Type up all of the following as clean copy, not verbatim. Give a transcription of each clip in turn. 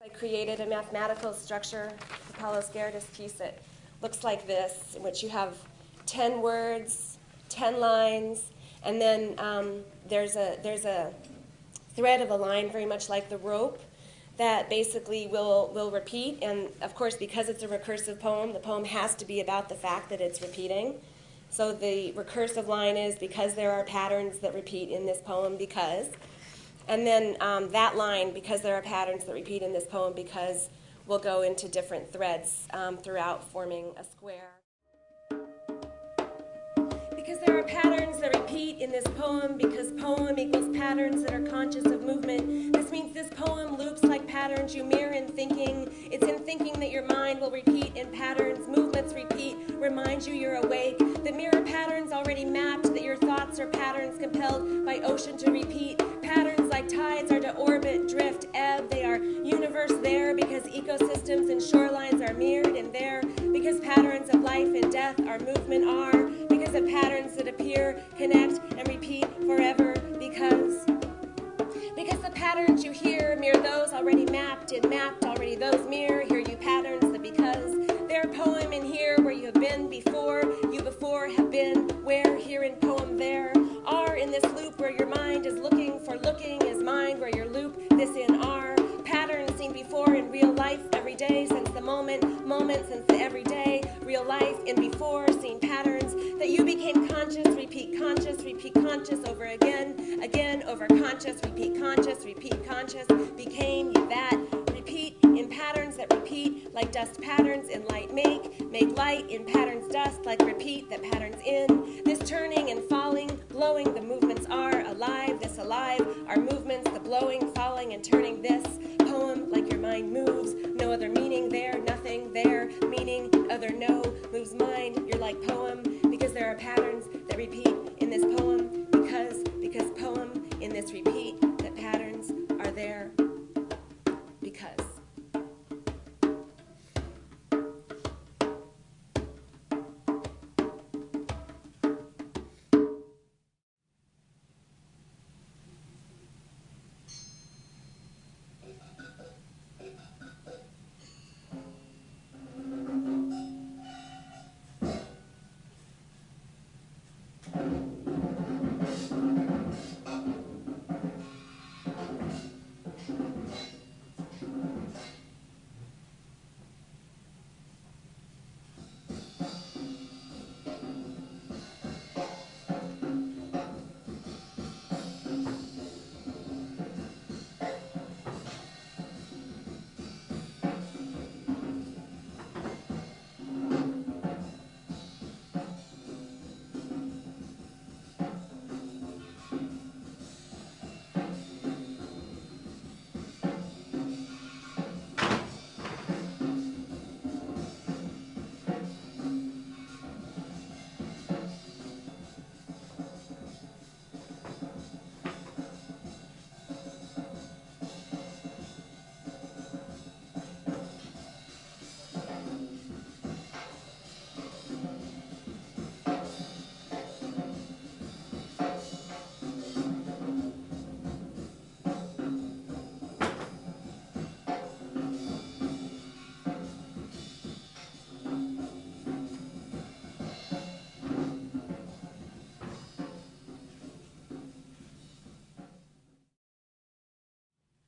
I created a mathematical structure, the Palos Gerdis piece, that looks like this, in which you have 10 words, 10 lines, and then there's a thread of a line very much like the rope that basically will repeat. And of course, because it's a recursive poem, the poem has to be about the fact that it's repeating. So the recursive line is, because there are patterns that repeat in this poem, because. And then that line, because there are patterns that repeat in this poem, because, will go into different threads throughout, forming a square. Because there are patterns that repeat in this poem, because poem equals patterns that are conscious of movement. This means this poem loops like patterns you mirror in thinking. It's in thinking that your mind will repeat in patterns. Movements repeat, remind you you're awake. That mirror patterns already mapped, that your thoughts are patterns compelled by ocean to repeat. Patterns like tides are to orbit, drift, ebb. They are universe there because ecosystems and shorelines are mirrored in there. Because patterns of life and death are movement are. Because of patterns that appear, connect, and repeat forever. Because the patterns you hear mirror those already mapped, and mapped already those mirror. Hear you patterns, the because. There poem in here where you have been before. You before have been where, here in poem there. Are in this loop where your mind is looking for looking is mind where your loop this in are. Patterns seen before in real life every day since the moment since the everyday. Real life in before seen patterns that you became conscious, repeat conscious over again over conscious, repeat conscious, became you that. Repeat in patterns that repeat like dust patterns in light make light in patterns dust like repeat that patterns in. This turning and falling, blowing, the movements are alive, this alive are movements, the blowing, falling, and turning this poem like your mind moves. No other meaning there, nothing there, meaning other no, moves mind, you're like poem, because there are patterns that repeat in this poem, because poem in this repeat, that patterns are there, because.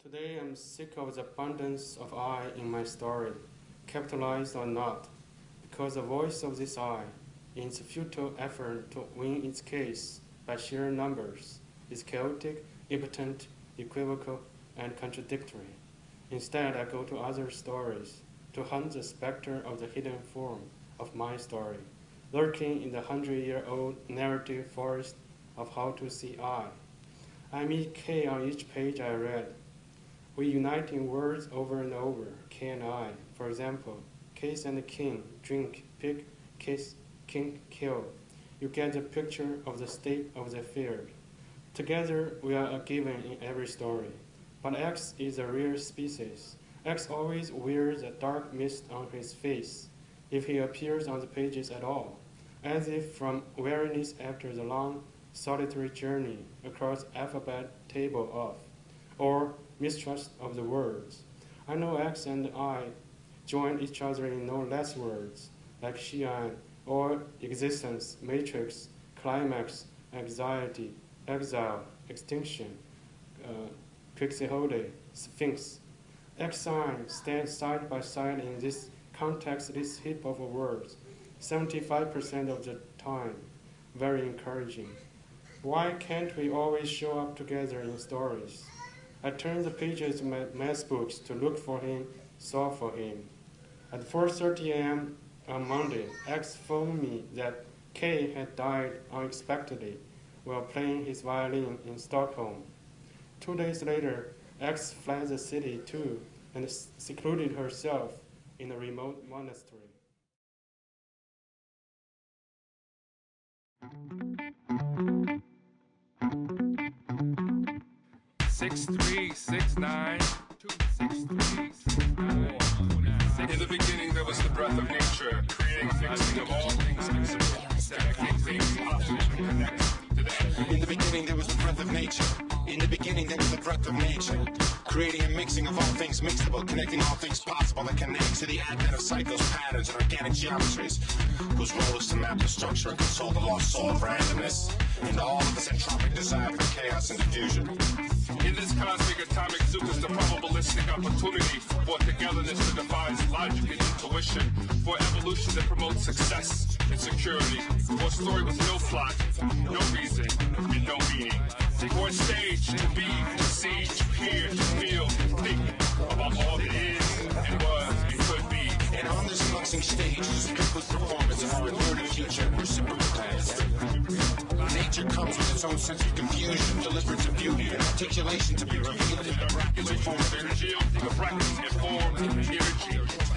Today I'm sick of the abundance of I in my story, capitalized or not, because the voice of this I, in its futile effort to win its case by sheer numbers, is chaotic, impotent, equivocal, and contradictory. Instead, I go to other stories to hunt the specter of the hidden form of my story, lurking in the 100-year-old narrative forest of how to see I meet K on each page I read. We unite in words over and over, K and I. For example, case and king, drink, pick, kiss, kink, kill. You get the picture of the state of the affair. Together, we are a given in every story. But X is a rare species. X always wears a dark mist on his face, if he appears on the pages at all, as if from weariness after the long, solitary journey across alphabet table of, or mistrust of the words. I know X and I join each other in no less words, like Xi'an, or existence, matrix, climax, anxiety, exile, extinction, quixote, sphinx. X-sign stands side by side in this context, this heap of words, 75% of the time. Very encouraging. Why can't we always show up together in stories? I turned the pages of my math books to look for him, saw for him. At 4:30 a.m. on Monday, X phoned me that K had died unexpectedly while playing his violin in Stockholm. 2 days later, X fled the city too and secluded herself in a remote monastery. In the beginning, there was the breath of nature, creating things of all things In the beginning, there was the breath of nature. In the beginning, there was the breath of nature, creating a mixing of all things mixable, connecting all things possible that connect to the advent of cycles, patterns, and organic geometries, whose role is to map the structure and console the lost soul of randomness into all of this entropic desire for chaos and diffusion. In this cosmic atomic soup is the probabilistic opportunity for togetherness that defines logic and intuition, for evolution that promotes success and security, for a story with no plot, no reason, and no meaning, for a stage to be, to see, to hear, to feel, and think about all that is and was and could be. And on this fluxing stage is a complete performance of our inverted future and reciprocal past. Nature comes with its own sense of confusion, deliverance of beauty, and articulation to be revealed in a miraculous form of energy, of practice and form, energy,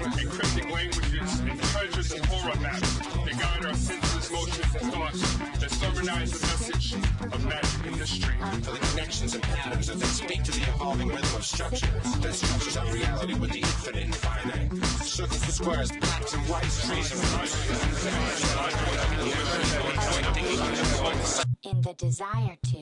encrypting languages and treasures and horror maps that guide our senses, motions, and thoughts that summarize the message of magic in mystery. For the connections and patterns that speak to the evolving rhythm of structure, that structures our reality with the infinite and finite. Circles and squares, blacks and whites, trees and roots. In the desire to